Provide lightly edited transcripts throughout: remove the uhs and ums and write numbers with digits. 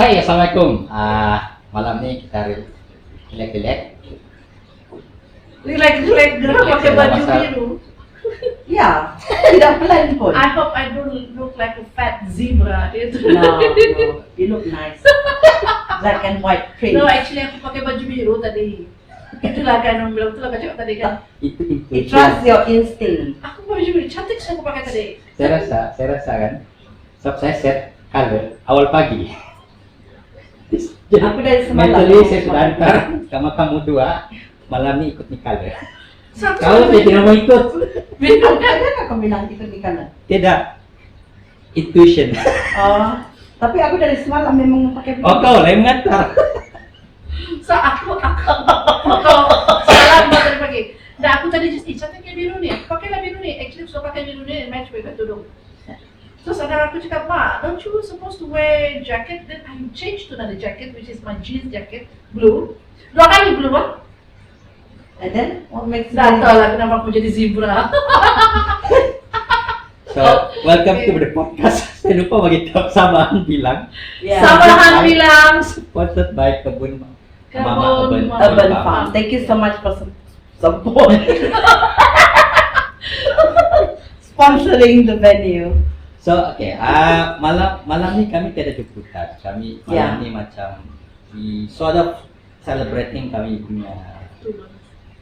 Hai, assalamualaikum. Malam ini kita relax. Relax, gerah pakai Relax, baju pasal- biru. Ya, tidak pelan pun. I hope I don't look like a fat zebra. No, you look nice. Black and white print. No, actually aku pakai baju biru tadi. Itulah kan orang bilang, itulah kan cakap tadi kan. Itu It trusts your instinct. Aku pakai baju biru, cantik sih aku pakai tadi. Saya rasa kan. Sebab saya set color awal pagi. Jadi Aku dari semalam. mentally saya sudah antar sama kamu dua malam ini ikut nih color. Satu Kau saya tidak mau ikut. biru kan? Ada nggak kau bilang itu di kanan? Tidak. Intuition. Oh, tapi aku dari semalam memang pakai biru. Oh kau lah yang mengantar. So aku salah banget tadi pagi. Nah aku tadi just cantiknya biru nih. Pakailah biru nih. Actually aku sudah pakai biru nih match with tudung. Terus anak aku cakap, "Ma, don't you supposed to wear jacket?" Then I changed to another jacket, which is my jeans jacket, blue. 2 kali blue kan? And then what makes Dah tahu lah kenapa aku jadi zebra. So, welcome to the podcast. Saya lupa bagi tahu Samaan bilang Yeah. Sama Han bilang, sponsored by Kebun Kebun Mama Urban Urban Farm. Farm. Thank you so much for support. Sponsoring the venue. So, okay. Malam ni kami tiada jemputan. Kami malam Ya. ni macam we sort of celebrating kami punya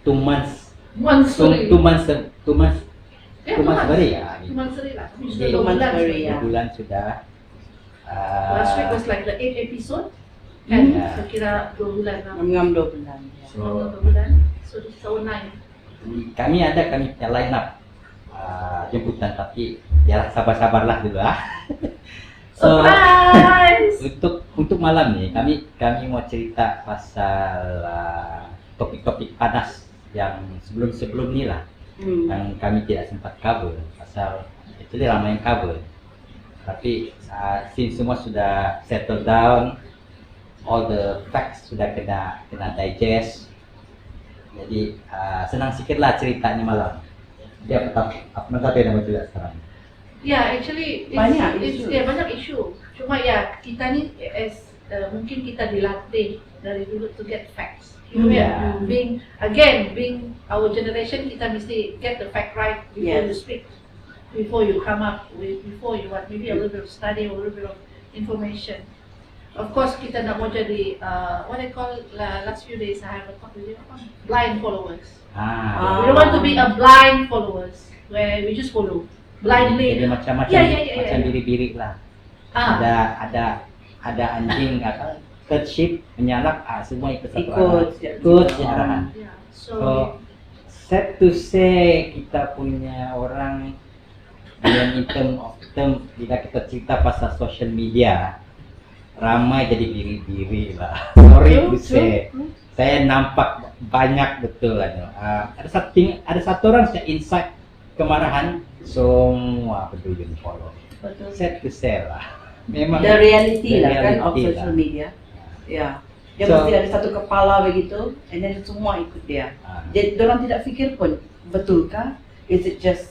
2 months Mansuri. 2 months Ya, 2 months beri ya. Mansuri lah. Tapi Jadi, sudah 2 2 months bulan. beri, sudah. ya. 2 bulan sudah. Last week was like the 8th episode. Kan? Ya. Saya kira 2 bulan lah. Ngam 2 bulan. Ya. So, 2 bulan. So, this is our 9. kami punya line up jemputan, tapi ya sabar-sabarlah dulu ah. So, Surprise! untuk malam ni kami mau cerita pasal topik-topik panas yang sebelum ni lah, yang kami tidak sempat cover. Pasal actually ramai yang cover, tapi since semua sudah settle down, all the facts sudah kena digest, jadi senang sikit lah ceritanya malam. Dia apa nama tidak sekarang. Ya, actually Banyak it's, isu. ya, banyak isu. Cuma ya kita ni mungkin kita dilatih dari dulu to get facts. Yeah. Being our generation, kita mesti get the fact right before you Yes. speak, before you come up with, before you what maybe a little bit of study, a little bit of information. Of course, kita nak mau jadi what I call last few days I have a talk with blind followers. We don't want to be a blind followers where we just follow blindly. Jadi macam Ya. biri-biri lah. Ah. Ada anjing apa third shift menyalak, semua ikut satu Ikut arahan. Yeah. So So sad to say kita punya orang yang in term bila kita cerita pasal social media ramai jadi biri-biri lah. Sorry to say, saya nampak banyak betul aja. Ada satu orang saya insight kemarahan, semua peduli follow. Betul. Sad to say lah. Memang The reality the lah kan of reality social lah. media. Ya. Dia So- mesti ada satu kepala begitu, and then semua ikut dia. Ah. Jadi orang tidak fikir pun, betulkah? Is it just,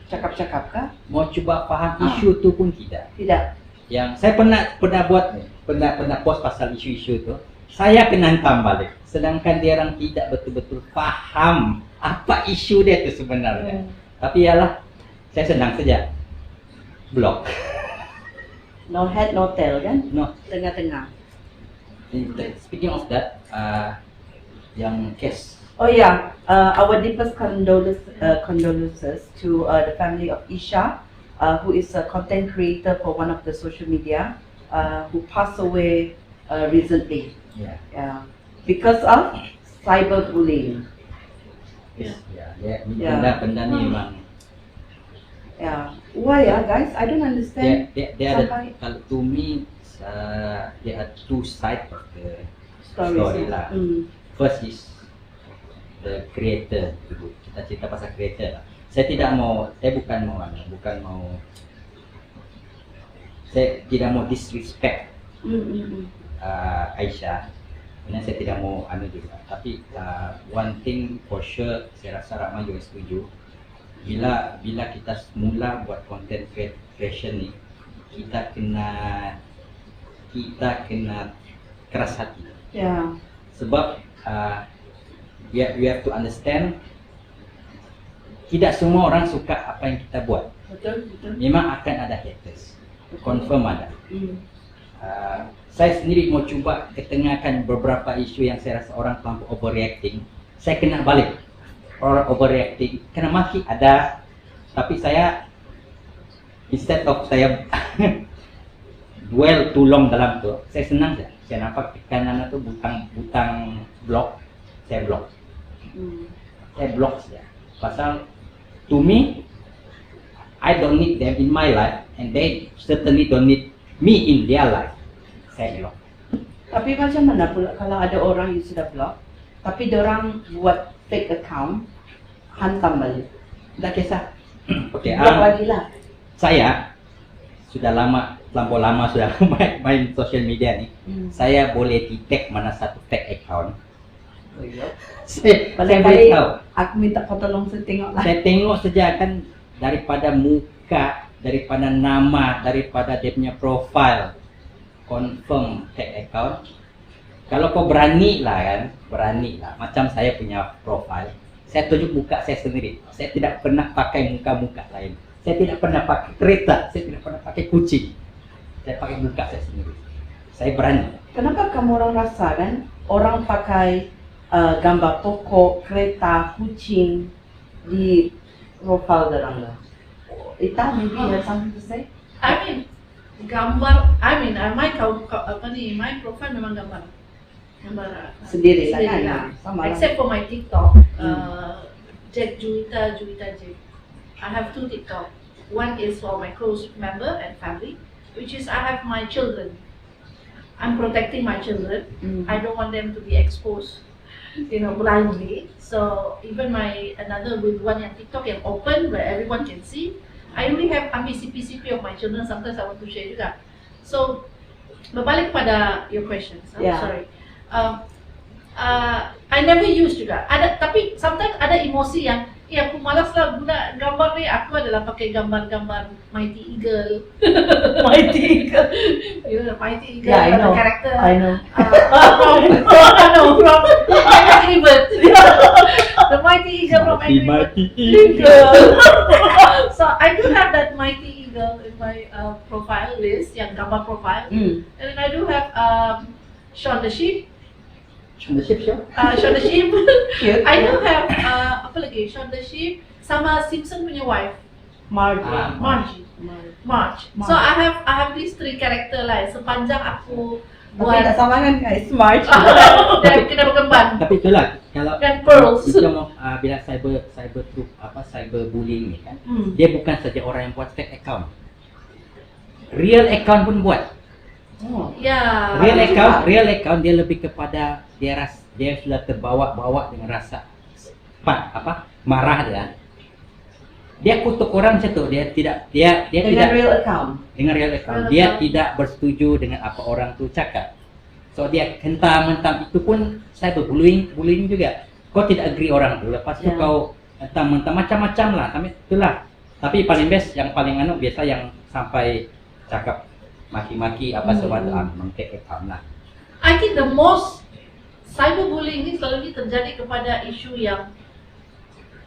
cakap-cakap kah? Mau coba faham isu tu pun tidak. Tidak. Yang saya pernah post pasal isu-isu tu, saya kena hantam balik. Sedangkan dia orang tidak betul-betul faham apa isu dia tu sebenarnya. Tapi yalah, saya senang saja blok. No head, no tail kan? No, Tengah-tengah. speaking of that, yang case Oh yeah, our deepest condolences to the family of Isha, who is a content creator for one of the social media, who passed away recently. ya, Yeah, because of cyberbullying. benda ni memang Yeah, why guys? I don't understand. dia ada, Sampai- kalau to me dia ada two side of the Stories. story lah. Mm. First is the creator. Kita cerita pasal creator lah. Saya tidak mau disrespect Aisyah. Sebenarnya saya tidak mau juga. Tapi one thing for sure, saya rasa ramai juga setuju. Bila kita mula buat content creation ni, kita kita kena keras hati. Ya. Sebab we have to understand, tidak semua orang suka apa yang kita buat. Betul, betul. Memang akan ada haters, confirm ada. Hmm. Saya sendiri mau cuba ketengahkan beberapa isu yang saya rasa orang terlampau overreacting. Saya kena balik orang overreacting, kena maki ada, tapi saya instead of saya dwell too long dalam tu, saya senang saja. Saya nampak tekanan itu butang blok, saya blok. Saya blok saja. Pasal to me, I don't need them in my life, and they certainly don't need me in their life. Saya blok. Tapi macam mana pula kalau ada orang yang sudah block, tapi orang buat fake account, hantam balik. Tak kisah. Okey, Block lagi lah. saya sudah terlampau lama sudah main social media ni. Saya boleh detect mana satu fake account. Saya Balik-balik boleh tahu. aku minta kau tolong saya tengok lah. Saya tengok saja kan daripada muka, daripada nama, daripada dia punya profile, confirm fake account. Kalau kau berani lah, macam saya punya profile, saya tunjuk muka saya sendiri. Saya tidak pernah pakai muka-muka lain. Saya tidak pernah pakai kereta, saya tidak pernah pakai kucing. Saya pakai muka saya sendiri. Saya berani. Kenapa kamu orang rasa kan orang pakai gambar pokok, kereta, kucing di profile orang lah? Ita maybe you have something to say? My profile memang gambar Sendiri lah sendiri kan? lah. Sama lah. Except for my TikTok, Jack Juwita Jack. I have 2 TikTok. One is for my close member and family, which is I have my children. I'm protecting my children. I don't want them to be exposed, blindly. So even another with one yang TikTok yang open where everyone can see. I only have ambil CP of my children. Sometimes I want to share juga. So berbalik pada your questions. Yeah. Sorry. I never use juga. Tapi sometimes ada emosi yang aku malas lah guna gambar ni. Aku adalah pakai gambar-gambar Mighty Eagle. Mighty Eagle. You know the Mighty Eagle, Yeah, I know. the character. I know. From Angry Birds. The Mighty Eagle from Angry Birds. So I do have that Mighty Eagle in my profile list, yang gambar profile. And then I do have Shaun the Sheep. Shaun the Sheep, sure. Shaun the Sheep. Cute. I do have apa lagi? Shaun the Sheep sama Simpson punya wife, Margie. Marge. So I have these 3 character lah. Sepanjang aku Buat tak buat sama kan guys? Margie. dan kena berkembang Tapi itulah kalau dan pearls. itu bila cyber bullying ni kan, dia bukan saja orang yang buat fake account. Real account pun buat. Oh. Ya. Real account dia lebih kepada dia sudah terbawa dengan rasa marah dia. Dia kutuk orang macam tu. Dia tidak Dengan real account. dengan real account. Real Dia account. tidak bersetuju dengan apa orang tu cakap. So dia hentam-hentam, itu pun cyberbullying juga. Kau tidak agree orang tu, lepas tu Ya. kau hentam-hentam macam-macam lah. Itulah. Tapi paling best, yang paling biasa yang sampai cakap maki-maki apa semua tu memang fake account lah. I think the most cyberbullying ni selalu terjadi kepada isu yang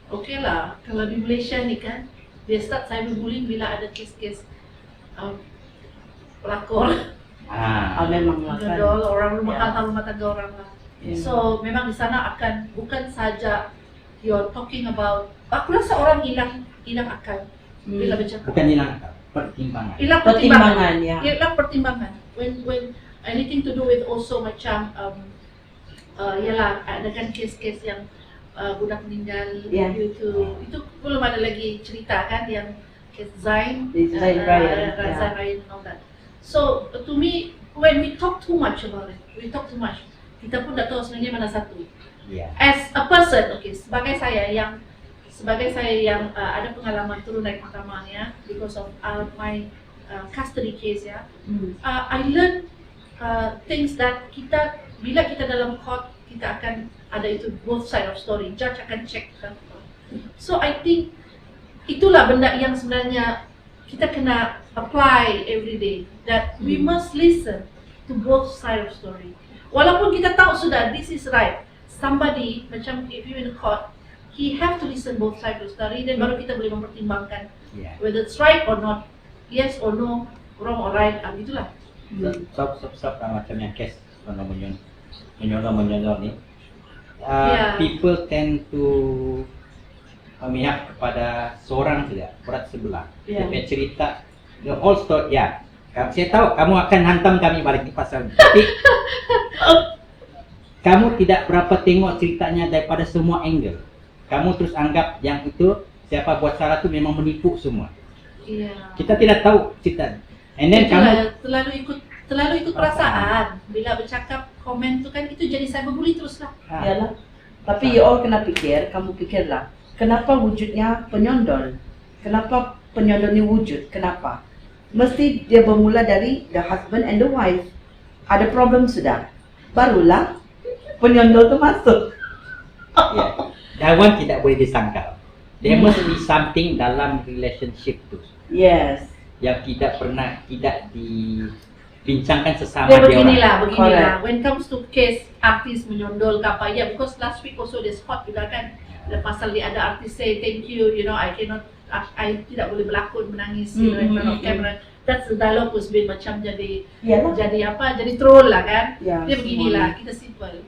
okey lah, kalau di Malaysia ni kan dia start cyberbullying bila ada kes-kes pelakor Memang lah kan. gedol orang rumah Ya. rumah tangga orang lah. Ya. So memang di sana akan bukan saja you're talking about, aku rasa orang hilang akal bila bercakap. Bukan hilang akal, pertimbangan. Hilang Pertimbangan, ya. Hilang pertimbangan. When anything to do with also macam ialah ada kan kes-kes yang budak meninggal Ya. itu belum ada lagi cerita kan yang kes Zain Zain Ryan, ya. Zain Ryan and all that. So to me when we talk too much about it, kita pun tak tahu sebenarnya mana satu. Ya. As a person, okay, sebagai saya yang ada pengalaman turun naik mahkamah ya, because of my custody case ya, I learn things that bila kita dalam court, kita akan ada itu both side of story, judge akan check kan. So I think itulah benda yang sebenarnya kita kena apply every day, that we must listen to both side of story. Walaupun kita tahu sudah this is right, somebody macam if you in court, he have to listen both side of the story, dan baru kita boleh mempertimbangkan Yeah. whether it's right or not, yes or no, wrong or right, gitulah. Stop macam yang kes menyolong ni. Yeah. People tend to memihak kepada seorang saja, berat sebelah. Yeah. Dia punya cerita the whole story. Ya, saya tahu kamu akan hantam kami balik di pasal, tapi kamu tidak berapa tengok ceritanya daripada semua angle. Kamu terus anggap yang itu siapa buat salah tu memang menipu semua. Iya. Kita tidak tahu cerita. And then kamu terlalu ikut perasaan. Bila bercakap komen tu kan itu jadi cyberbully teruslah. Yalah. Tapi you all kena fikir, kamu fikirlah. Kenapa wujudnya penyondol? Kenapa penyondol ni wujud? Kenapa? Mesti dia bermula dari the husband and the wife. Ada problem sudah. Barulah penyondol tu masuk. Ya, Dawan tidak boleh disangkal. There must be something dalam relationship tu Yes. yang tidak dibincangkan sesama Dia dia orang. beginilah. Correct. When comes to case artis menyondol ke apa ya, because last week also there's hot juga kan. Pasal dia ada artis say thank you, you know, I tidak boleh berlakon menangis, you know, in front of camera. That's the dialogue was been macam jadi troll lah kan. Ya, Dia beginilah, kita simple.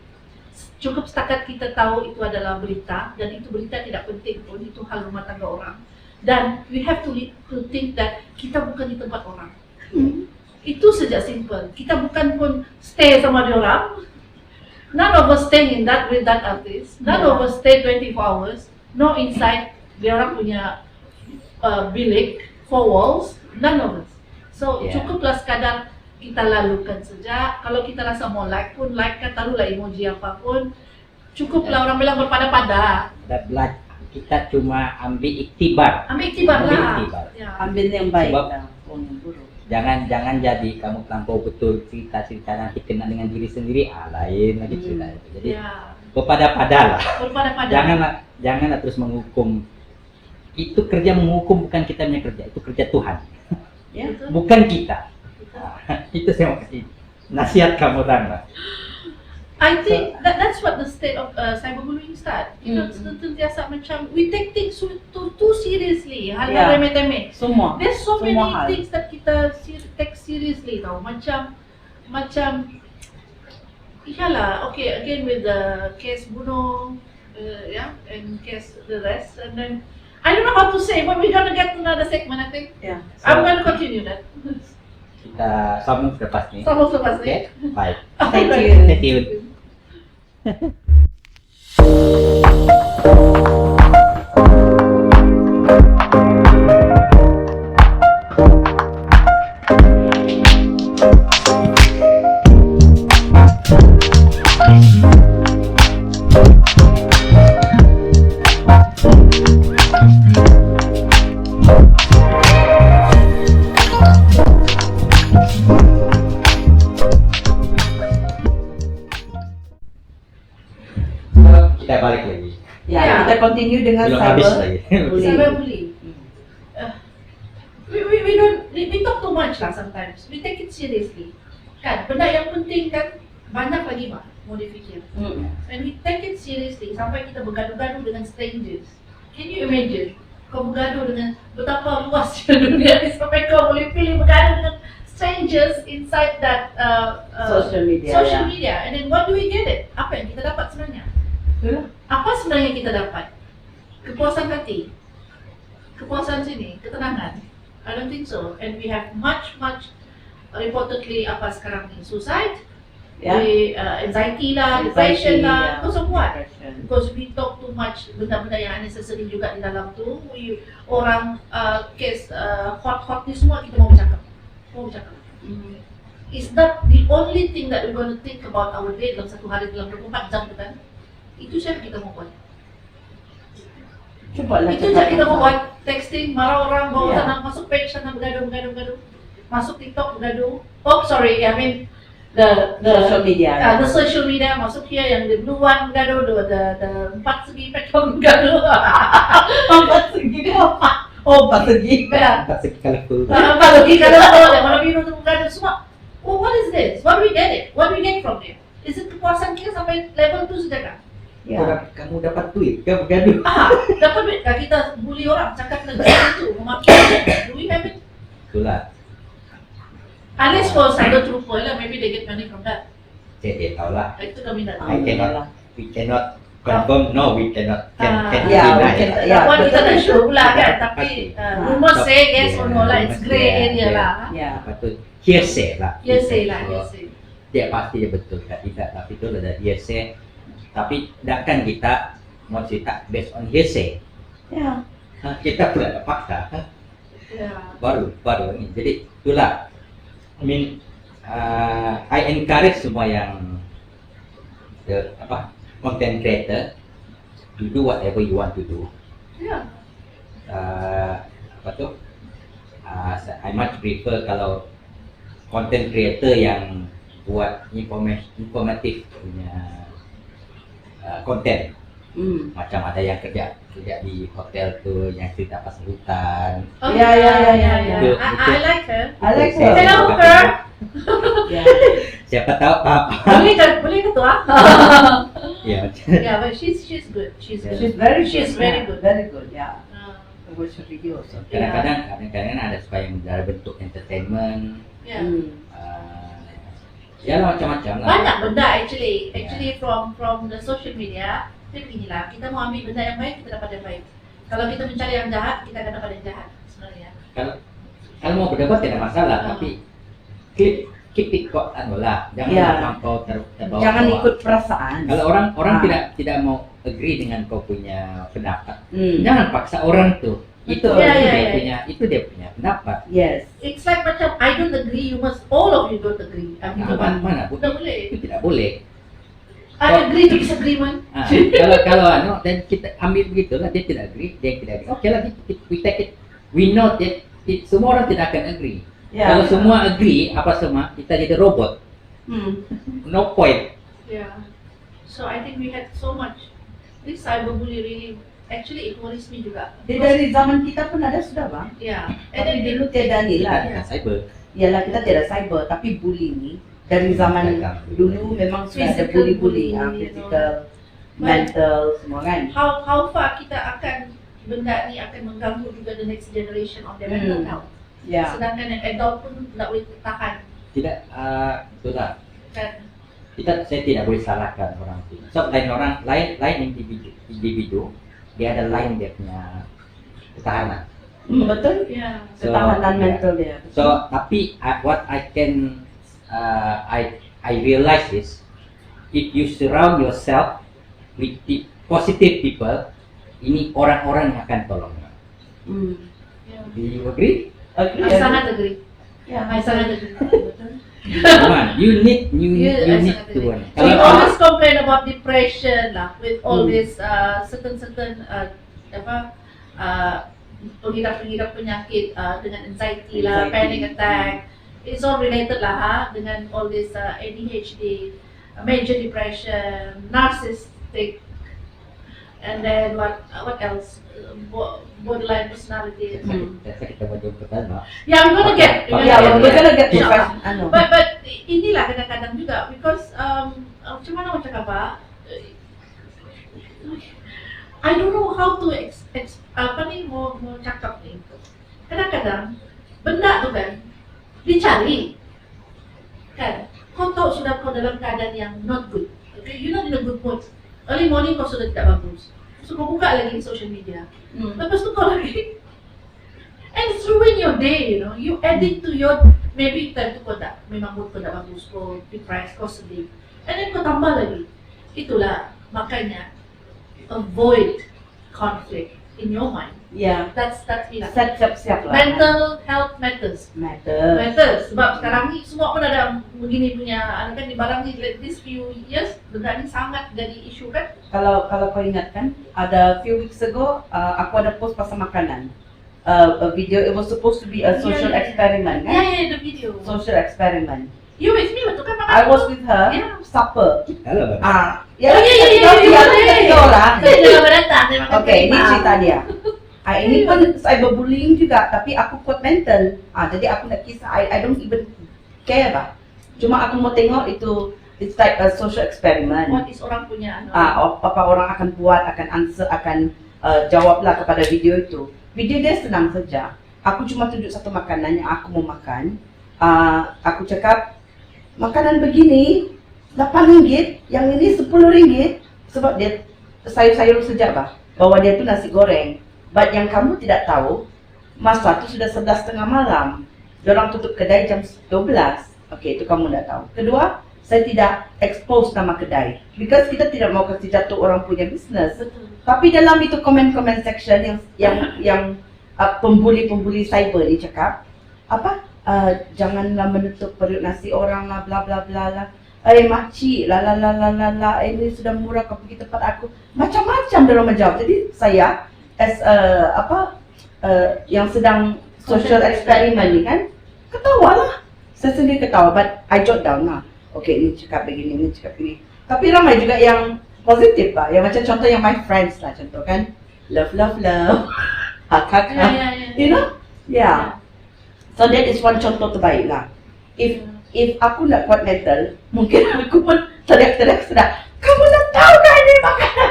Cukup setakat kita tahu itu adalah berita, dan itu berita tidak penting pun, itu hal rumah tangga orang. Dan we have to think that kita bukan di tempat orang. Itu saja simple. Kita bukan pun stay sama dia orang. None of us stay in that with that artist. None of us stay 24 hours. No inside dia orang punya bilik, 4 walls. None of us. So cukuplah sekadar kita lalukan saja. Kalau kita rasa mau like pun like, taruhlah emoji apapun. Cukuplah orang bilang berpada-pada. Kita cuma ambil iktibar. Ambil iktibar lah. Ya. Ambil yang baik Sebab- lah. Oh, yang buruk. Jangan jadi kamu terlampau betul cerita-cerita nanti kena dengan diri sendiri, lain lagi cerita itu. Jadi Ya. berpada-pada lah. Berpada-pada. Janganlah terus menghukum. Itu kerja menghukum, bukan kita punya kerja, itu kerja Tuhan. Ya. Betul? Bukan kita. Itu saya mau kasih nasihat kamu Rana. I think that's what the state of cyberbullying start. Kita sentiasa macam we take things too seriously. Hal Yeah. remeh-temeh. Semua. There's so many Semua hal. things that kita take seriously tau. Macam iyalah, okay, again with the case bunuh, and case the rest, and then I don't know how to say, but we're gonna get to another segment, I think. Ya. I'm gonna continue that. Kita sambung selepas ni. Sama selepas ni. Okay? Bye. Thank Alright. you. Stay tuned. Kita balik lagi. Ya, Ya. kita continue dengan Belum habis cyber. lagi. Bullying. Cyberbullying. We don't we talk too much lah sometimes. We take it seriously. Kan, benda yang penting kan banyak lagi mah mau dipikir. And we take it seriously sampai kita bergaduh-gaduh dengan strangers. Can you imagine? Kau bergaduh dengan betapa luasnya dunia ni sampai kau boleh pilih bergaduh dengan strangers inside that Social media, social ya. media. And then what do we get it? Apa yang kita dapat sebenarnya? Itulah. Apa sebenarnya kita dapat? Kepuasan hati, kepuasan sini, ketenangan. I don't think so. And we have much reportedly apa sekarang ni, suicide, Ya. anxiety lah, Anxiety, depression lah, ya. itu semua. Depression. Because we talk too much benda-benda yang unnecessary juga di dalam tu. Orang case hot ni semua kita mau bercakap. It's not the only thing that we're going to think about our day dalam satu hari dalam 24 jam tu kan. Itu saja kita mau buat. Cubalah Itu cakap saja kita yang mau sama. buat. Texting, marah orang, bawa Yeah. sana, masuk page sana, bergaduh. Masuk TikTok, bergaduh. Oh, sorry, I mean the Social media. the social media, masuk here yang the blue one bergaduh, the 4 segi platform bergaduh. Empat segi dia apa? Oh, empat segi. Ya. Tak segi colorful. Apa lagi kalau yang warna biru tu bergaduh semua. Oh, what is this? What do we get it? What do we get from it? Is it kepuasan kita sampai level tu sudah kan? Kamu dapat duit, kamu gaduh. Dapat duit kan kita bully orang, cakap negara itu, memaki orang. Do we have it? Itulah. Unless for cyber trooper lah, maybe they get money from that. Saya tahu lah. Itu kami tak I tahu. we cannot confirm. No, we cannot. Can Yeah, we deny. can. Dapat kita tak betul. sure pula kan, Pasti. tapi rumor say yes or no lah, it's grey area lah. Yeah. Apa tu? Hearsay lah. Hearsay lah, So, hearsay. dia pasti dia betul kan tidak, tapi itu ada hearsay. Tapi takkan kita mau cerita based on hearsay. Yeah. Kita pula ada fakta. Yeah. baru ini. Jadi itulah. I mean, I encourage semua yang content creator to do whatever you want to do. Yeah. I much prefer kalau content creator yang buat informatif punya konten. Macam ada yang kerja di hotel tu yang cerita pasal hutan. Oh, Yeah, yeah. Itu- I like her. I like Saya- her. Hello, her. Yeah. Siapa tahu apa? Boleh ke tu ah? Ya. Yeah, but she's good. She's good. She's very good. She's very yeah, good. Very good. Yeah. Uh, I watch her video also. Kadang-kadang ada supaya dalam bentuk entertainment. yeah. Ya lah, macam-macam lah. Banyak benda actually from the social media. Tapi inilah, kita mau ambil benda yang baik, kita dapat yang baik. Kalau kita mencari yang jahat, kita akan dapat yang jahat sebenarnya. Kalau mau berdebat tidak masalah, tapi keep it kok lah. Jangan Ya. terlampau terbawa. Jangan ikut perasaan. Kalau orang Ah. tidak mau agree dengan kau punya pendapat, Hmm. jangan paksa orang tuh. Itu Betul. itu dia punya pendapat. Yes. It's like macam I don't agree, you must all of you don't agree. Mana pun Tak boleh. itu tidak boleh. I agree to disagreement. Kalau dan kita ambil begitulah, dia tidak agree, dia tidak agree. Oke lah, we take it. We know that semua orang tidak akan agree. Yeah. Kalau semua agree, apa semua, kita jadi robot. No point. Yeah. So I think we had so much. This cyberbully really actually it worries me juga. Dari zaman kita pun ada sudah bang. Yeah. And Tapi then dulu tiada ni Kita lah. bukan cyber. Ialah kita tidak cyber, tapi bully ni dari zaman dulu memang sudah ada Physical bully, bully, physical, mental, semua kan. how far kita akan benda ni akan mengganggu juga the next generation of their mental health. Ya. Sedangkan yang adult pun tak boleh tahan Tidak, itulah. kan. Saya tidak boleh salahkan orang itu. So, lain individu, dia ada lain dia punya ketahanan. Betul. Yeah. Ketahanan mental dia. So, tapi what I can I realize is if you surround yourself with the positive people, ini orang-orang yang akan tolong. Yeah. Do you agree? I sangat agree. Ya, I sangat agree. Come on, you need I need sangat to agree. one. So you always complain about depression lah with all this certain pengidap penyakit dengan anxiety lah, Anxiety. panic attack. It's all related lah dengan all this ADHD, major depression, narcissistic, and then what else? Borderline personality. Kita mau jumpa pertama. Yeah, we're gonna get. Ya, we're gonna get Inshallah. professional. But inilah kadang-kadang juga because macam mana mau cakap apa? I don't know how to mau cakap ni. Kadang-kadang benda tu kan dicari kan. Kau tahu sudah kau dalam keadaan yang not good. Okay, you're not in a good mood. Early morning kau sudah tidak bagus. So kau buka lagi social media. Lepas tu kau lagi and it's ruin your day, you know. You add it to your maybe time tu kau tak memang mood kau tak bagus, kau depressed, kau sedih. And then kau tambah lagi. Itulah makanya avoid conflict in your mind. Ya, That's me lah. siap-siap lah. Mental health matters. Matter. Sebab sekarang ni semua pun ada begini punya, kan di barang ni this few years benda ni sangat jadi isu kan. Kalau kau ingat kan, ada few weeks ago, aku ada post pasal makanan. A video, it was supposed to be a social experiment kan? Yeah, the video. Social experiment. You with me betul kan makan? I was with her, Yeah. supper. Halo. Ya, ya. tiga orang. Saya dah lama datang, saya makan Oke, ini terima. cerita dia. Ini pun cyberbullying juga, tapi aku kuat mental. Jadi aku nak kisah, I don't even care bah. Cuma aku mau tengok itu, it's like a social experiment. What is orang punya Apa orang akan buat, akan answer, akan jawablah kepada video itu. Video dia senang saja. Aku cuma tunjuk satu makanan yang aku mau makan. Aku cakap makanan begini RM8, yang ini RM10, sebab dia sayur-sayur saja bahwa dia itu nasi goreng. But yang kamu tidak tahu, masa itu sudah 11:30 malam. Diorang tutup kedai jam 12. Okey, itu kamu tidak tahu. Kedua, saya tidak expose nama kedai. Because kita tidak mau kasih jatuh orang punya bisnes. Tapi dalam itu komen-komen section yang pembuli-pembuli cyber ni cakap, janganlah menutup perut nasi orang lah, bla bla bla lah. Makcik, ini sudah murah, kau pergi tempat aku. Macam-macam diorang menjawab. Jadi saya, as yang sedang social experiment ni kan, ketawa lah. Saya sendiri ketawa, but I jot down lah. Okay, ini cakap begini, ini cakap begini. Tapi ramai juga yang positif yang macam contoh yang my friends lah, contoh kan, love, hak, you know? Yeah. So that is one contoh terbaik lah. If aku nak kuat mental, mungkin aku pun teriak-teriak sudah, kamu nak tahu kan ini makanan?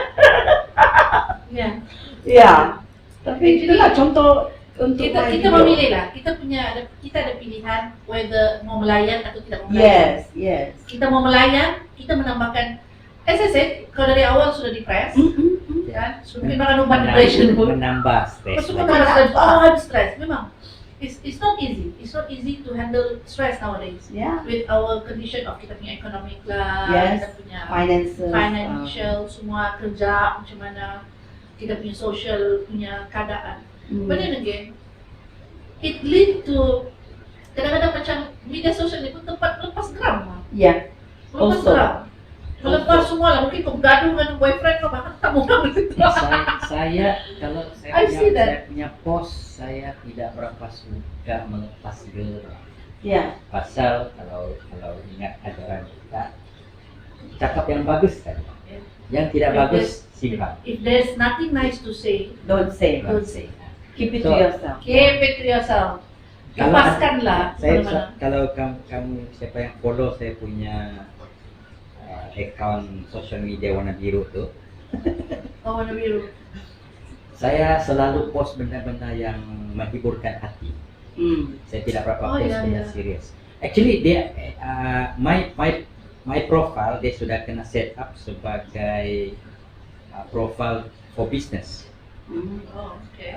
Ya. Tapi itulah contoh untuk kita memilih lah. Kita ada pilihan whether mau melayan atau tidak mau melayan. Yes. Kita mau melayan, kita menambahkan. As I said, kalau dari awal sudah depressed, kan? Mungkin makan ubat depression pun. Menambah stres. I'm stress. Memang. It's not easy. It's not easy to handle stress nowadays. Yeah. With our condition of kita punya economic lah, Yes. kita punya Financial, semua kerja macam mana, kita punya social punya keadaan. But then again, it lead to kadang-kadang macam media sosial ni pun tempat lepas geram lah. Yeah. Lepas Also. geram. Melepas semua lah, mungkin kau bergaduh dengan boyfriend kau, bahkan tak mau di situ. Kalau I see that. saya punya post, saya tidak berapa suka melepas geram. Yeah. Pasal kalau ingat ajaran kita, cakap yang bagus kan, yang tidak bagus simpan. If there's nothing nice to say, Don't say. don't say. Keep it to yourself. Keep it to yourself. Lepaskanlah. Kalau kamu siapa yang follow saya punya account social media warna biru tu, Warna biru. saya selalu post benda-benda yang menghiburkan hati. Saya tidak berapa post benda serius. Actually dia my profile dia sudah kena set up sebagai profile for business. Okay.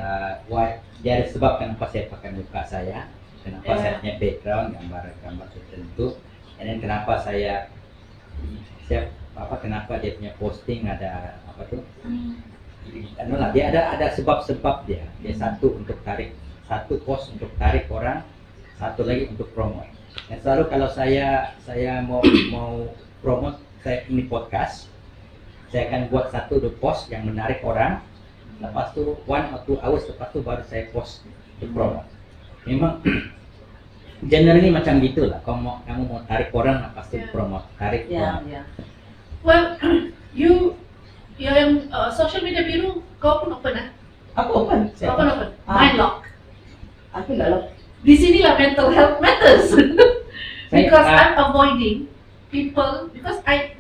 Dia ada sebab kenapa saya pakai muka saya, kenapa saya punya background gambar tertentu, dan kenapa kenapa dia punya posting ada apa tu? Dia ada sebab-sebab dia. Dia satu post untuk tarik orang, satu lagi untuk promote. Dan selalu kalau saya mau promote saya ini podcast, saya akan buat 1-2 post yang menarik orang. Lepas tu 1 or 2 hours lepas tu baru saya post untuk promote. Memang generally macam gitulah. Kamu mau tarik orang, lepas tu promote, tarik promote. Yeah. Well, yang social media biru kau pun open Aku open. Kau pun open. Mine lock. Aku tak lock. Di sinilah mental health matters. Because I'm avoiding people because Saya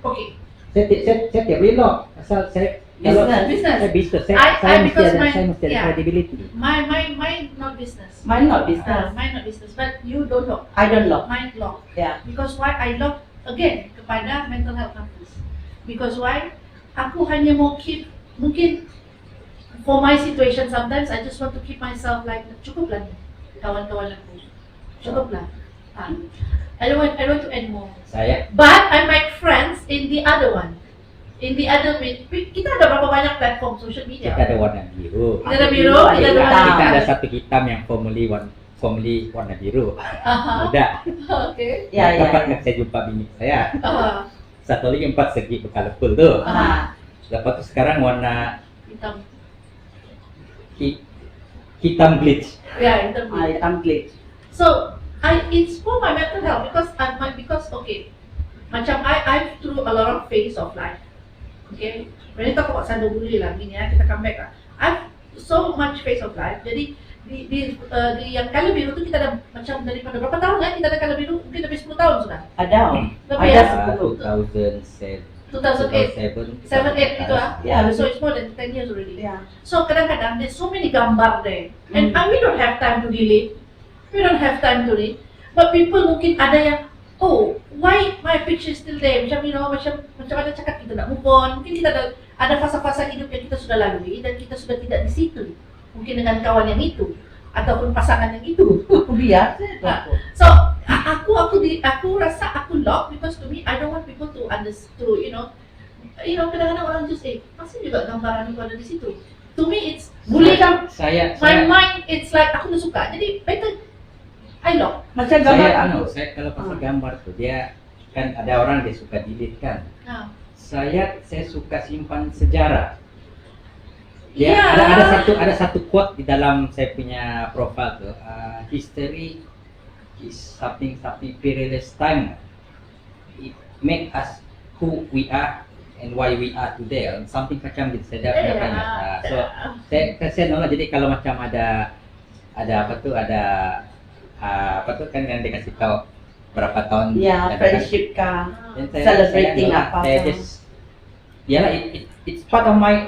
tidak boleh lock. Asal saya business. Saya mesti ada credibility. Mine not business. Mine not business. Mine not business. But you don't lock. I don't lock. Mine lock. Yeah. Because why I lock again kepada mental health matters. Because why? Aku hanya mau keep, mungkin for my situation sometimes I just want to keep myself like cukuplah ni kawan-kawan aku, cukuplah. I don't want to add more. But I make friends in the other one. Kita ada berapa banyak platform social media? Kita ada warna biru. Kita ada biru, kita ada warna Kita ada hitam. satu hitam yang formerly warna biru. Muda. Okay. Ya. Tempat saya jumpa bini saya. Satu lagi 4 segi colorful tu. Lepas tu sekarang warna Hitam. hitam glitch. Ya, hitam. Hitam glitch. So, it's for my mental health because okay, macam I've through a lot of phase of life. Okay, when you talk about cyberbully lah, gini kita come back lah. I've so much phase of life. Jadi di yang Kala Biru itu kita ada macam daripada berapa tahun kan kita ada Kala Biru mungkin lebih 10 tahun sudah. Ada. Lebih Ada ya? 10. 2008. 7, 8 itu ah. Yeah. So it's more than 10 years already. Yeah. So kadang-kadang there's so many gambar there, and we don't have time to delete. We don't have time to read. But people mungkin ada yang, oh, why my picture is still there? Macam macam ada cakap kita nak move on. Mungkin kita ada fasa-fasa hidup yang kita sudah lalui dan kita sudah tidak di situ. Mungkin dengan kawan yang itu ataupun pasangan yang itu. Aku biasa itu. Nah, so aku rasa aku lock because to me I don't want people to understand, kadang-kadang orang just pasti juga gambaran itu ada di situ. To me it's bully kan. My mind it's like aku tak suka. Jadi better I lock. Macam gambar saya kalau pasal gambar tuh dia kan ada orang dia suka delete kan. Saya suka simpan sejarah. Dia ada satu quote di dalam saya punya profile tuh. History is something peerless time. It make us who we are and why we are today. Something macam gitu saya dapat. So saya nolak. Jadi kalau macam ada kan yang dikasih tahu berapa tahun friendship kah, dan celebrating apa saya just it's part of my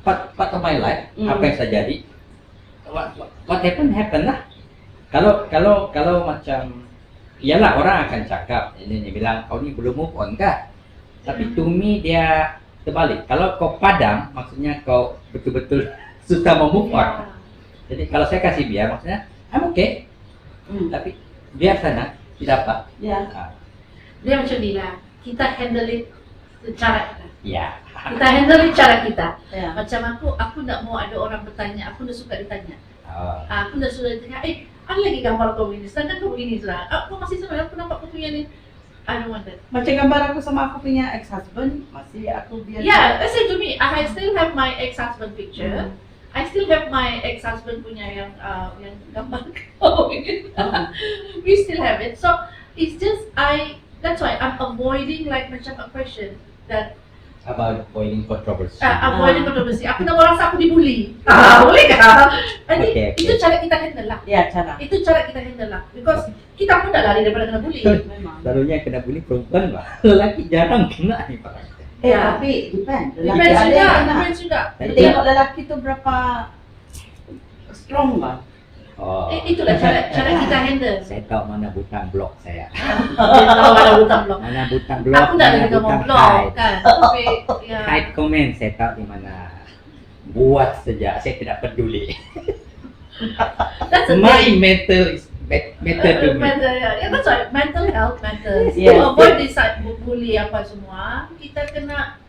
part of my life. Apa yang terjadi, what happen lah. Kalau macam iyalah orang akan cakap ini dia bilang kau ni belum move on kah, tapi to me dia terbalik. Kalau kau padam maksudnya kau betul-betul susah mau move on. Jadi kalau saya kasih biar maksudnya I'm okay. Tapi biar sana tidak apa. Ya. Dia macam ni lah. Kita handle it cara kita. Ya. Kita handle it cara kita. Ya. Macam aku nak mau ada orang bertanya. Aku nak suka ditanya. Aku nak suka ditanya. Ada lagi gambar kau ini. Sedangkan kau begini sudah. Aku masih sama. Aku nampak kau punya ni. I don't want that. Macam gambar aku sama aku punya ex-husband masih aku biar. Yeah, let's say to me, I still have my ex-husband picture. I still have my ex-husband punya yang gambar kau. We still have it. So it's just that's why I'm avoiding like macam a question that About avoiding controversy. Avoiding controversy. Aku nak rasa aku dibully. Boleh kah? Okay. Itu cara kita handle lah. Ya, cara. Itu cara kita handle lah. Because kita pun tak lari daripada kena bully. Memang. Selalunya yang kena bully perempuan lah. Lelaki jarang kena nih Pak. Tapi depend. Depends juga. Tengok lelaki tu berapa strong lah. Itulah cara kita handle. Saya tahu mana butang blok saya. Dia tahu mana butang blok. Mana butang blok. Aku tak ada juga mau blok kan. Tapi hide comment saya tahu di mana. Buat saja, saya tidak peduli. That's the My thing. mental is better to me. Yeah, that's right. Mental health matters. Yes. To avoid this bully apa semua, kita kena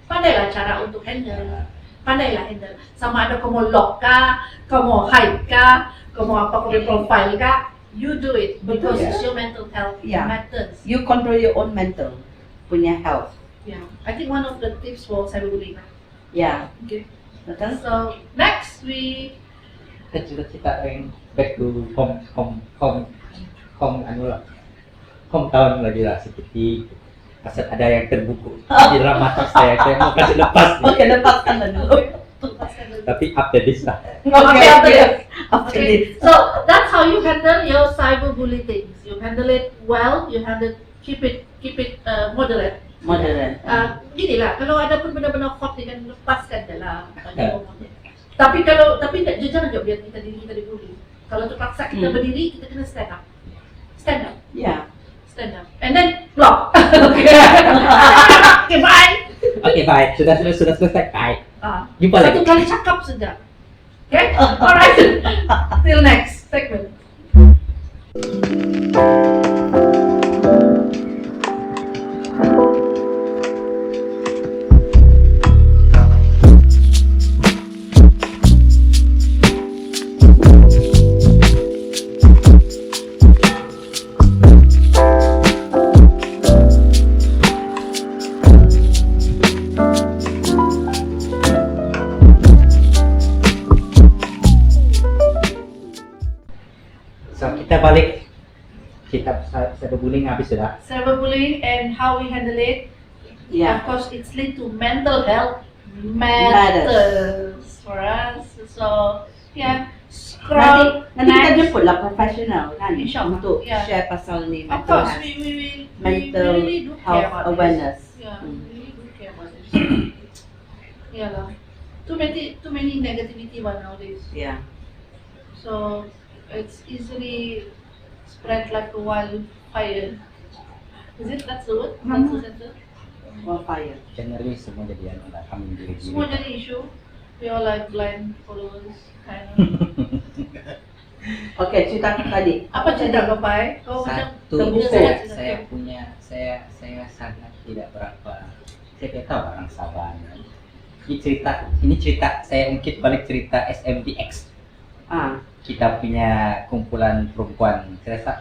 pandailah cara untuk handle. Pandailah handle. Sama ada kau mau lock kah, kau mau hide kah, kau mau apa kau punya profile kah, you do it because Betul, it's your mental health matters. You control your own mental punya health. Yeah, I think one of the tips for cyberbullying. Ya. Okay. Betul. So next we Cita-cita yang back to home anu lah. Hometown lagi lah seperti pasal ada yang terbuku di dalam mata saya mau kasih lepas nih. Oke, lepaskan dulu. Tapi after this lah. Okay, so that's how you handle your cyberbullying things. You handle it well. You keep it moderate. Modern. Gini lah, kalau ada pun benda-benda hot ni kan lepaskan je lah. Tapi jangan juga biar diri kita dibully. Kalau terpaksa kita berdiri, kita kena stand up. Stand up. Ya. Stand up. And then block. Okay, bye. Oke, baik. Sudah selesai. Baik. Jumpa lagi. Satu kali cakap saja. Okay? Alright. Till next segment. So kita balik. Kita cyberbullying habis sudah. Cyberbullying and how we handle it. Ya. Of course, it's linked to mental health matters for us. So yeah, Nanti kita Next. jemput lah profesional kan InsyaAllah, untuk yeah. share pasal ni Of mental course, health, we mental really do care health about awareness. this. Yeah, Hmm. we really do care about this. Yeah lah. Too many negativity one nowadays. Yeah. So it's easily spread like a wildfire. Is it? That's the word? That's the sentence? Wildfire. Generally semua jadi anu lah, kami Semua diri-diri. jadi issue. We all like blind followers, kind of. Okay, cerita tadi. Apa cerita kau Pai? Kau macam Satu, terbuka saya, cerita. saya punya, saya sangat tidak berapa, saya tidak tahu orang Sabah. Ini cerita, saya ungkit balik cerita SMDX. Ah, Kita punya kumpulan perempuan, saya rasa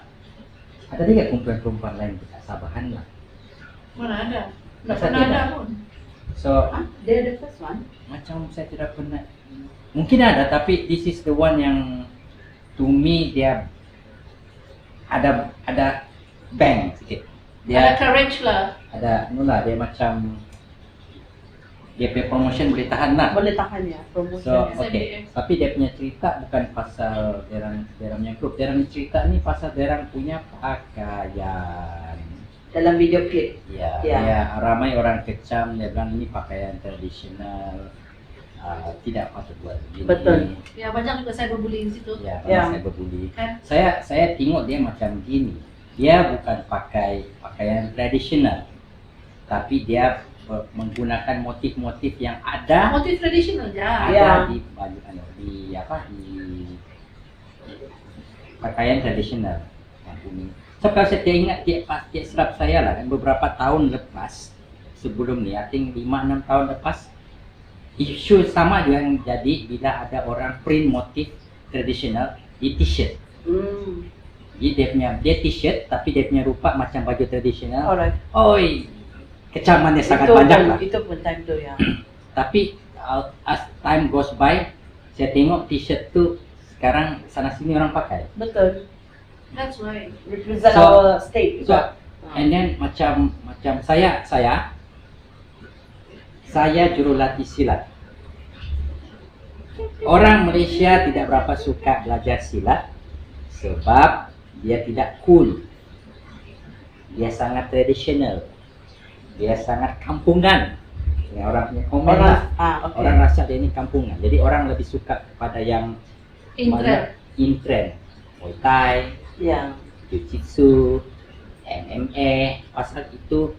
ada juga kumpulan perempuan lain di Sabahan lah. Mana ada? Tak Masa pernah tidak? ada pun. So they're the first one. macam saya tidak pernah, mungkin ada, tapi this is the one yang to me dia ada bang sikit. Ada Dia courage lah. ada nula, dia macam dia punya promotion boleh tahan lah. Boleh tahan ya promotion. So ya. okay, tapi dia punya cerita bukan pasal derang punya grup. Derang cerita ni pasal derang punya pakaian. Dalam video klip. Ya, Ya. dia ramai orang kecam, dia bilang ini pakaian tradisional, tidak patut buat begini. Betul. Ya banyak juga saya berbuli di situ. Ya, Ya. saya berbuli. Kan? Saya tengok dia macam gini. Dia bukan pakai pakaian tradisional, tapi dia menggunakan motif-motif yang ada Motif tradisional ya. Ya. di baju di pakaian tradisional yang kuning. So kalau saya ingat dia serap saya lah kan beberapa tahun lepas sebelum ni, I think 5-6 tahun lepas, isu sama juga yang jadi bila ada orang print motif tradisional di t-shirt. Hmm. Jadi dia t-shirt tapi dia punya rupa macam baju tradisional. Alright. Oi, kecamannya sangat Itu banyak pun- lah. Itu pun time tu ya. Tapi as time goes by, saya tengok t-shirt tu sekarang sana sini orang pakai. Betul. That's right. Represent So- our state So, juga. and then macam saya jurulatih silat. Orang Malaysia tidak berapa suka belajar silat sebab dia tidak cool. Dia sangat tradisional. Dia sangat kampungan. Ya, orang punya komen lah. Okay. Orang rasa dia ini kampungan. Jadi orang lebih suka kepada yang Interest. in trend. Muay Thai, Ya. Jiu-Jitsu, MMA. Pasal itu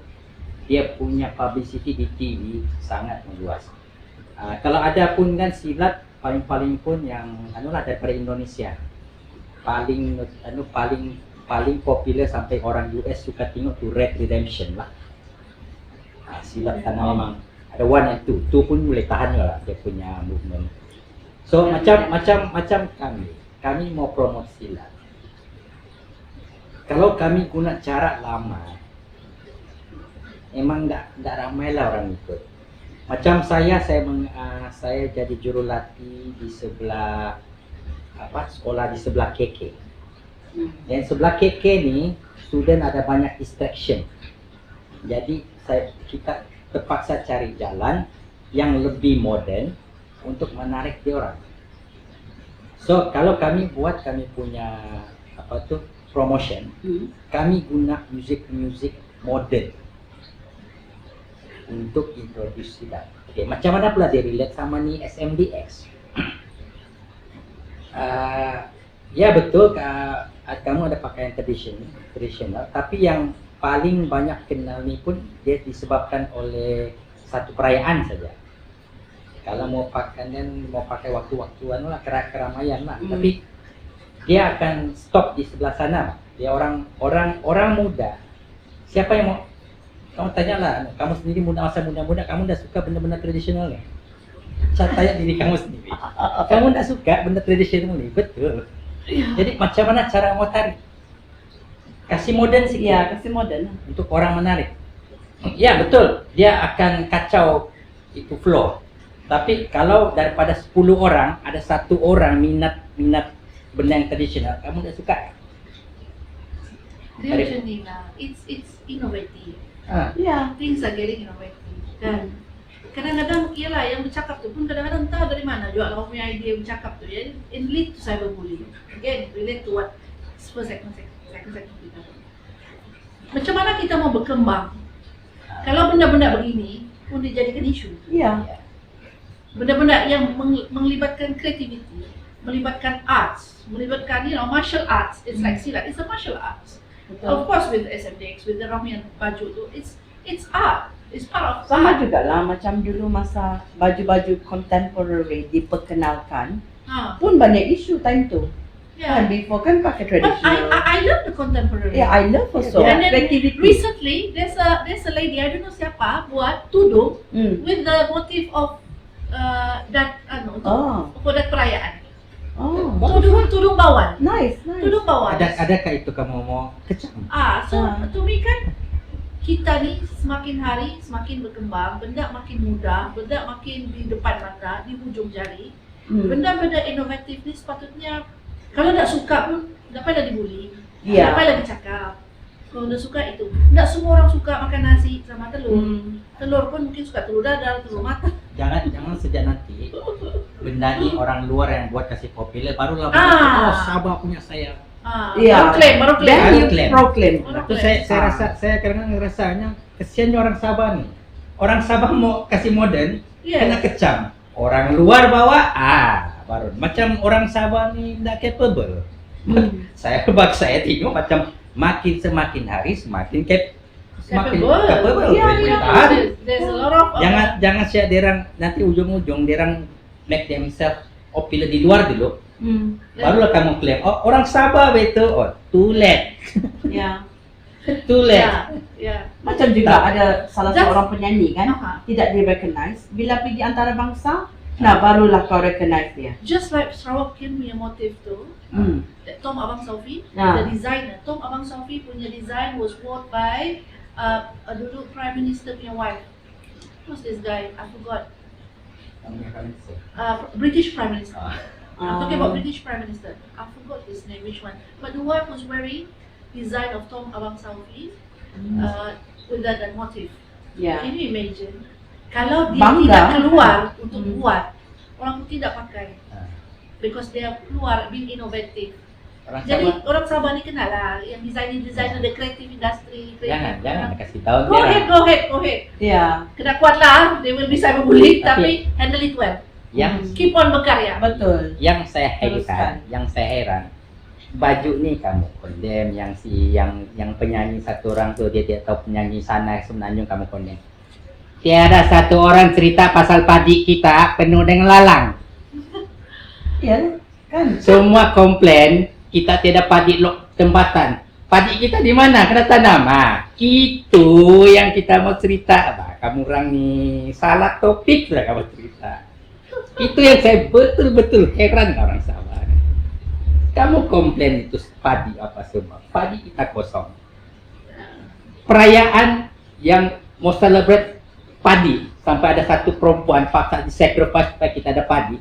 dia punya publicity di TV sangat meluas. Kalau ada pun kan silat paling pun yang anulah daripada Indonesia. Paling popular sampai orang US suka tengok tu Red Redemption lah. Silat karena memang ada one and two. Tu pun boleh tahan lah dia punya movement. So macam kami mau promote silat. Kalau kami guna cara lama, emang nggak ramai lah orang ikut. Macam saya jadi jurulatih di sebelah sekolah di sebelah KK. Dan sebelah KK ni student ada banyak distraction. Jadi kita terpaksa cari jalan yang lebih modern untuk menarik dia orang. So kalau kami punya promotion, kami guna music modern untuk introduce silat. Okay, macam mana pula dia relate sama ni SMDX? Ya betul, kamu ada pakaian tradisional, tapi yang paling banyak kenal ni pun dia disebabkan oleh satu perayaan saja. Kalau mau pakai waktu-waktuan lah, keramaian lah, tapi dia akan stop di sebelah sana. Dia orang muda. Siapa yang mau? Kamu tanyalah, kamu sendiri masa muda-muda, kamu dah suka benda-benda tradisional ni? Saya tanya diri kamu sendiri. Kamu dah suka benda tradisional ni? Betul. Jadi macam mana cara mau tarik? Kasih modern sikit. Ya, kasih modern. Untuk orang menarik. Ya betul, dia akan kacau itu flow. Tapi kalau daripada 10 orang, ada 1 orang minat benda yang tradisional, kamu dah suka? Dia macam ni lah. It's innovative. Ya. Things are getting innovative. Kan? kadang-kadang ialah yang bercakap tu pun kadang-kadang tahu dari mana juga orang punya idea bercakap tu ya, it lead to cyberbullying. Again, relate to what first second kita. Macam mana kita mau berkembang kalau benda-benda begini pun dijadikan isu? Ya. Benda-benda yang melibatkan creativity, melibatkan arts, melibatkan martial arts. It's like silat, it's a martial arts. Of course with SMDX, with the Ramian baju tu, it's art. It's part of Sama art. juga lah macam dulu masa baju-baju contemporary diperkenalkan Ha, pun banyak isu time tu. Kan yeah. before kan pakai But traditional. I love the contemporary. Yeah, I love also. And then Creativity. recently there's a lady, I don't know siapa, buat tudung with the motif of that for that perayaan. Oh, Tudung bawang. nice, nice. Tudung bawang. Adakah itu kamu mau kecam? So to me kan kita ni semakin hari semakin berkembang, benda makin mudah, benda makin di depan mata, di hujung jari. Benda-benda inovatif ni sepatutnya kalau tak suka pun tak payah dibuli. Iya. Tak payah dicakap. Kalau dah suka itu. Tak semua orang suka makan nasi sama telur. Telur pun mungkin suka telur dadar, telur mata. Jangan sejak nanti benda ni orang luar yang buat kasih popular barulah Ah. Sabah punya saya. Iya. Baru Then claim. you Claim. proclaim. Baru Itu claim. saya rasa saya kadang-kadang rasanya kesiannya orang Sabah nih. Orang Sabah mau kasih modern kena Yes. kecam. Orang luar bawa baru macam orang Sabah ni tidak capable. Saya tengok macam semakin hari semakin semakin capable. Yeah, Tahan. there's a lot of Jangan siap derang nanti ujung-ujung derang make themselves popular di luar dulu. Barulah kamu klaim, orang Sabah betul, too late. Ya. Too late. Yeah. Macam juga ada salah Just- seorang penyanyi kan Aha. tidak di-recognize, bila pergi antara bangsa, nah barulah kau recognize dia. Just like Sarawakian punya motif tu, Tom Abang Sofi, Ah. the designer, Tom Abang Sofi punya design was worked by dulu Prime Minister punya wife. Who's this guy? I forgot. British Prime Minister. I'm talking about British Prime Minister. I forgot his name, which one. But the wife was wearing design of Tom Abang Sofi with that motif. Ya. Can you imagine? Kalau dia Bangga. tidak keluar untuk buat, orang putih tidak pakai. Because dia keluar being innovative. Orang Jadi Sabah orang Sabah ni kenal lah yang designer the creative industry. jangan kasih tahu Go dia. ahead. Ya. Kena kuat lah. They will be cyberbullying tapi handle it well. Yang Keep on berkarya. Betul. saya Teruskan. heran, baju nih kamu condemn, yang penyanyi satu orang tuh dia tidak tahu penyanyi sana semenanjung kamu condemn. Tiada satu orang cerita pasal padi kita penuh dengan lalang. Iya kan? Semua komplain kita tidak padi tempatan. Padi kita di mana? Kena tanam. Itu yang kita mau cerita. Kamu orang nih salah topik lah kamu cerita. Itu yang saya betul-betul heran orang Sabah. Kamu komplain itu padi apa semua. Padi kita kosong. Perayaan yang mau celebrate padi sampai ada satu perempuan paksa di-sacrifice supaya kita ada padi.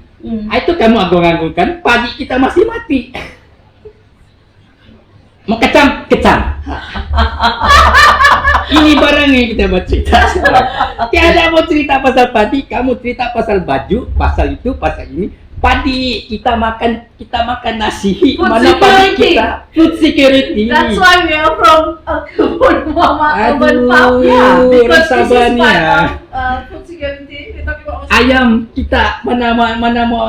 Itu kamu agung-agungkan, padi kita masih mati. Mau kecam. Ini barang yang kita mau cerita sekarang. Tiada mau cerita pasal padi, kamu cerita pasal baju, pasal itu, pasal ini. Padi kita makan nasi. Food Mana padi security. kita? Food security. That's why we are from Kebun Mama Urban Aduh, Farm. orang Because this Sabah is ni part ya. of food security. We're talking about Ayam kita mana mau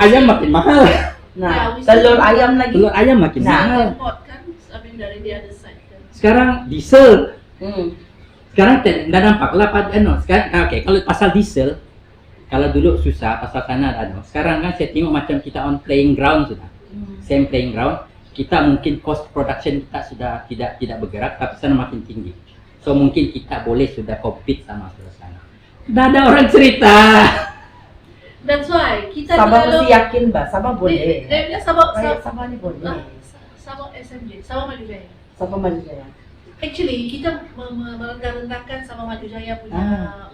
ayam makin mahal. Nah, Yeah, we telur see- ayam lagi. Telur ayam makin Nah. mahal. import kan, I mean dari the other side kan. Sekarang diesel. Sekarang tidak nampak lah sekarang oke, kalau pasal diesel, kalau dulu susah pasal sana sekarang kan saya tengok macam kita on playing ground sudah. Same playing ground. Kita mungkin cost production kita sudah tidak bergerak, tapi sana makin tinggi. So mungkin kita boleh sudah compete sama sana. Tidak ada orang cerita. That's why kita Sabah terlalu mesti yakin bah, Sabah boleh. Dia punya Sabah Rakyat Sabah ni boleh. Sabah SMJ, Sabah Maju Jaya. Sabah Maju Jaya. Actually, kita merendah-rendahkan Sabah Maju Jaya punya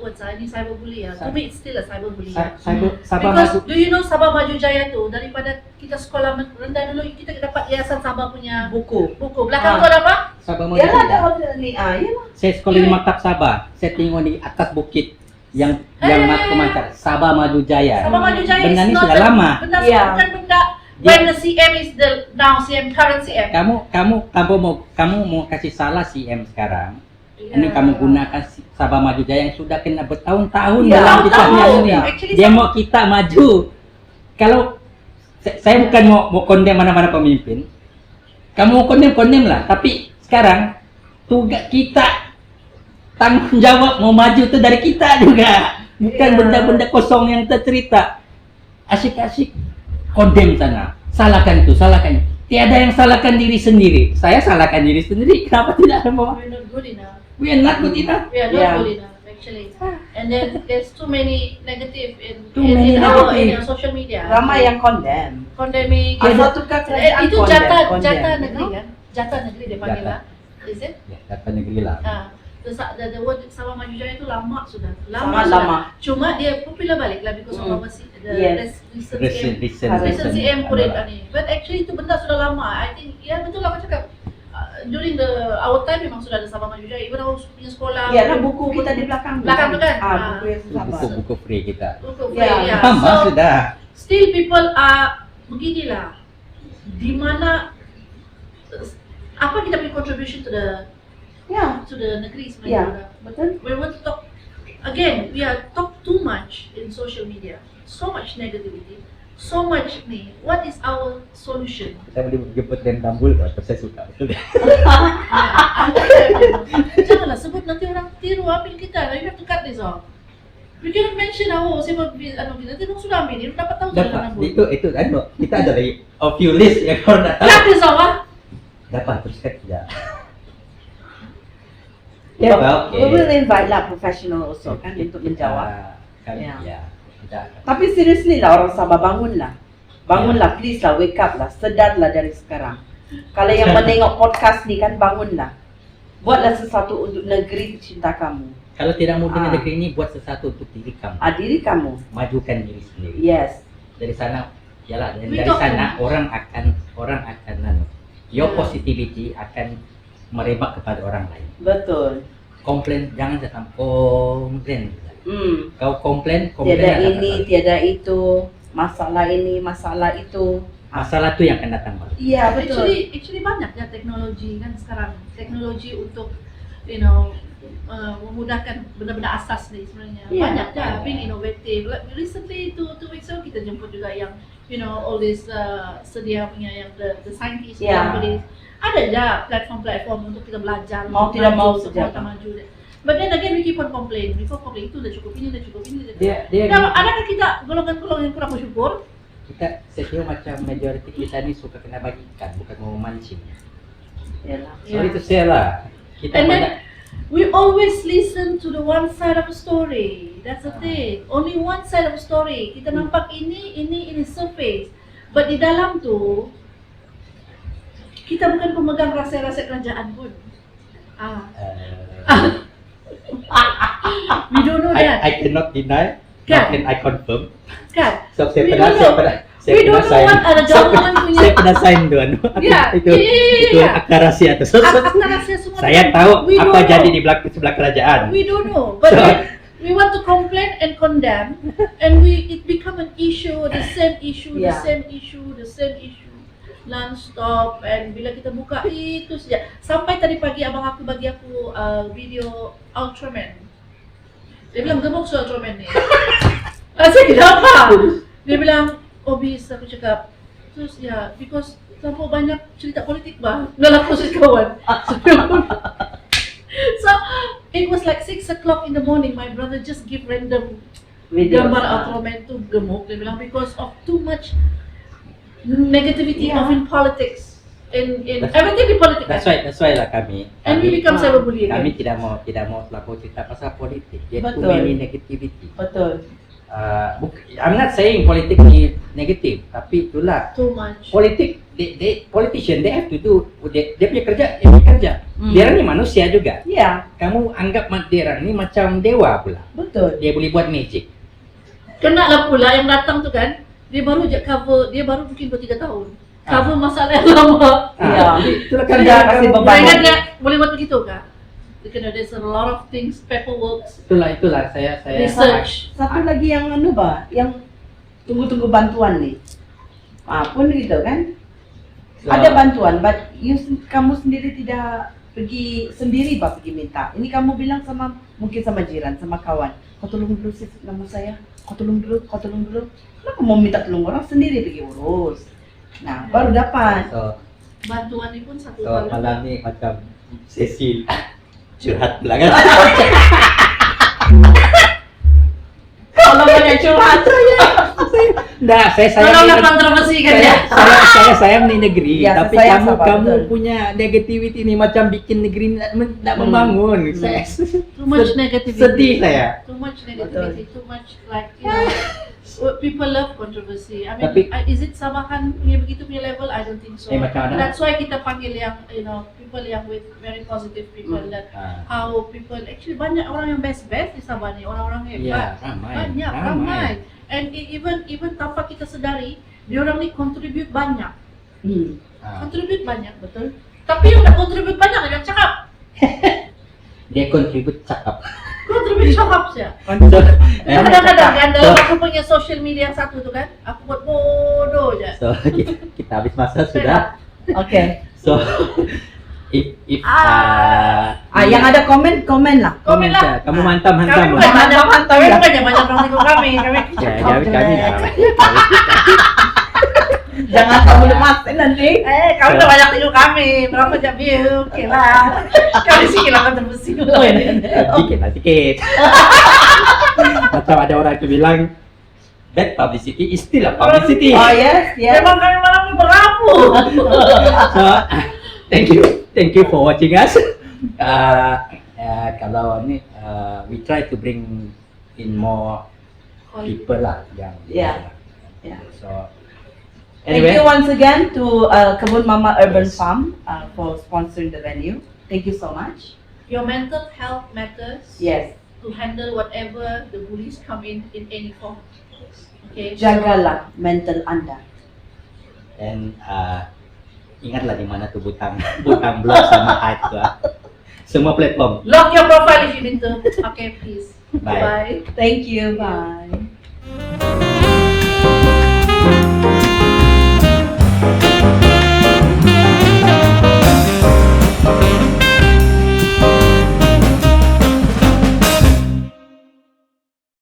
words ini cyberbully ya. To me, it's still a cyberbully. Sabah Because Maju. do you know Sabah Maju Jaya tu daripada kita sekolah rendah dulu kita dapat Yayasan Sabah punya Buku. Belakang tu ada apa? Sabah Maju. Yalah ada order ni. Yalah. Saya sekolah di Maktab Sabah. Saya tengok di atas bukit. yang macam Sabah Maju Jaya. Sabah Maju Jaya Benda is ni not sudah lama. Benda Yeah. bukan benda when the CM is the now CM current CM. Kamu mau kasih salah CM sekarang. Yeah. Ini kamu gunakan Sabah Maju Jaya yang sudah kena bertahun-tahun Ya, dalam tahun-tahun. kisahnya ini. Actually, Dia mau kita maju. Kalau saya bukan mau condemn mana-mana pemimpin. Kamu mau condemn lah. Tapi sekarang tugas kita, tanggung jawab mau maju itu dari kita juga. Bukan Ya. benda-benda kosong yang tercerita. Asyik-asyik condemn sana. Salahkan itu, salahkan itu. Tiada yang salahkan diri sendiri. Saya salahkan diri sendiri. Kenapa tidak ada mau? We're not good enough. We are not good enough. We are not Yeah. good enough actually. And then there's too many negative Too many in our negative. social media. Ramai yang condemn. Condemning. Asal tukar kerajaan Itu condemn. jatah you negeri know? kan? Jatah negeri dia panggil Jatah. lah. Is it? Ya, data negeri lah. The word Sabah Maju Jaya itu lama sudah. Sangat sudah. lama. Cuma dia popular balik lah because of our Yes. recent Recent CM put it adalah. ni. But actually itu benda sudah lama. I think ya betul lah kau cakap. During our time memang sudah ada Sabah Maju Jaya. Even our punya sekolah. Ya, lah buku kita di belakang. Belakang tu kan? Buku yang sama. Buku-buku free kita. Untuk Ya. ya. Lama So sudah. still people are beginilah. Di mana apa kita punya contribution to the negeri Ya, sebenarnya. betul. We want to talk again. We are talk too much in social media. So much negativity. So much ni. What is our solution? Kita boleh jemput dan tambul atau saya suka betul. Janganlah sebut nanti orang tiru ambil kita. You have to cut this off. We cannot mention siapa kita. Nanti orang sudah ambil ni. Dapat tahu Dapat jangan itu kita ada lagi a few list yang kau nak tahu. Cut this off ah. Dapat teruskan tidak. Ya, But oke. we will invite lah professional also kan untuk menjawab. Kami Ya. ya. Kita Tapi seriously lah orang Sabah bangunlah. Bangunlah, please lah, wake up lah, sedarlah dari sekarang. Kalau yang menengok podcast ni kan bangunlah. Buatlah sesuatu untuk negeri cinta kamu. kalau tidak mau dengan Ah. negeri ini buat sesuatu untuk diri kamu. Diri kamu. Majukan diri sendiri. Yes. Dari sana yalah dari We talk sana orang akan your Ya. positivity akan merebak kepada orang lain. Betul. Komplain jangan datang komplain. Kau komplain Tiada akan ini, datang. tiada itu, masalah ini, masalah itu. Masalah tu yang akan datang balik. Iya, betul. Actually banyak ya teknologi kan sekarang. Teknologi untuk memudahkan benda-benda asas ni sebenarnya. Yeah. Banyak ya, Yeah. being innovative. Like recently two weeks ago kita jemput juga yang all this sedia punya yang the scientists Yeah. yang boleh ada je platform-platform untuk kita belajar. Mau untuk tidak maju, mau untuk saja. kita maju. But then again we keep on complain. We keep complain itu dah cukup, ini dah cukup, ini dah cukup. Dia Nah, adakah kita golongan-golongan yang kurang bersyukur? kita saya kira macam majoriti kita ni suka kena bagikan bukan mau memancing. Yalah. So itu saya lah. Kita And then banyak we always listen to the one side of the story. That's the thing. Only one side of the story. Kita nampak ini surface. But di dalam tu kita bukan pemegang rahsia-rahsia kerajaan pun. We don't know that. I cannot deny, Kan? can I confirm. Kan? So saya We pernah don't saya know. pernah saya We pernah don't know sign. what ada government punya Saya pernah sign tu Ya, itu ya. akta rahsia tu. So, akta rahsia semua. saya tu. tahu We apa don't jadi know. di belakang sebelah kerajaan. We don't know, but So- then we want to complain and condemn, and it become an issue, the same issue, Yeah. the same issue, non-stop. And bila kita buka itu saja, sampai tadi pagi abang aku bagi aku video Ultraman. Dia bilang gemuk so Ultraman ni. Saya kenapa? Dia bilang, obis aku cakap. Terus ya, because terlalu banyak cerita politik bah dalam proses kawan. So it was like 6 o'clock in the morning. My brother just give random Video. gambar Ultraman tu gemuk. Dia bilang because of too much negativity Yeah. of in politics, in everything in politics. That's why lah kami. And we become cyberbullying. Kami tidak mau terlalu cerita pasal politik. Dia too Betul. many negativity. Betul. I'm not saying politik ni negatif, tapi itulah Too much. politik. Politician they have to do dia punya kerja, dia punya kerja. Dia ni manusia juga. Iya, Kamu anggap dia ni macam dewa pula. betul. Dia boleh buat magic. Kena lah pula yang datang tu kan. Dia baru je cover, dia baru mungkin 3 tahun. Cover masalah yang lama. Iya. Itulah Sudah kerja kasih kamu. beban. Kau ingat dia boleh buat begitu kah? there's a lot of things, paperwork, Itulah saya research. Satu lagi yang yang tunggu-tunggu bantuan nih. Pun gitu kan? Ada bantuan, but kamu sendiri tidak pergi sendiri pergi minta. Ini kamu bilang mungkin sama jiran, sama kawan. Kau tolong dulu sih nama saya. Kau tolong dulu. Kenapa mau minta tolong orang sendiri pergi urus? Nah, baru dapat. So, Bantuan ini pun satu so kali. malam ni macam sesi curhat belakang. Kalau banyak curhat Nah, saya Tolong nak kontroversi kan ya. saya sayang ni negeri, Ya, tapi saya kamu sabar, betul. punya negativity ni macam bikin negeri nak membangun. Saya Too much negativity. sedih saya. Too much negativity. Too much like people love controversy. I mean, Tapi- is it samakan punya begitu punya level? I don't think so. Macam mana? That's why kita panggil yang people yang with very positive people that how people actually banyak orang yang best di Sabah ni, orang-orang hebat. Ya, Ramai. And even tanpa kita sedari, diorang ni contribute banyak. Contribute banyak, betul. Tapi yang nak contribute banyak jangan cakap. Dia contribute cakap. Contribute cakap saja. So, Kadang-kadang kan dalam aku punya social media yang satu tu kan, aku buat bodoh je. so kita habis masa sudah. Oke. So if Yang ada komen lah. Komen lah. Kamu mantap. Kami bukan banyak Mantap kami ya. bukan banyak orang tengok kami. Ya, kami Jangan kamu lemasin nanti. Kami udah banyak tengok kami. Berapa jam view? Oke lah. Kami sih hilang kontribusi dulu. Sedikit. Macam ada orang itu bilang bad publicity is still a publicity. Oh yes. Memang kami malam berapu. So, thank you for watching us. Kalau ni we try to bring in more people lah yang Yeah. So Thank anyway, you once again to Kebun Mama Urban Farm for sponsoring the venue. Thank you so much. Your mental health matters. Yes. To handle whatever the bullies come in any form. Okay. Jagalah mental Anda. and ingatlah di mana tuh butang blog sama hype tuh. Semua platform. Lock your profile if you need to. Okay, please. Bye. Bye. Thank you. Bye.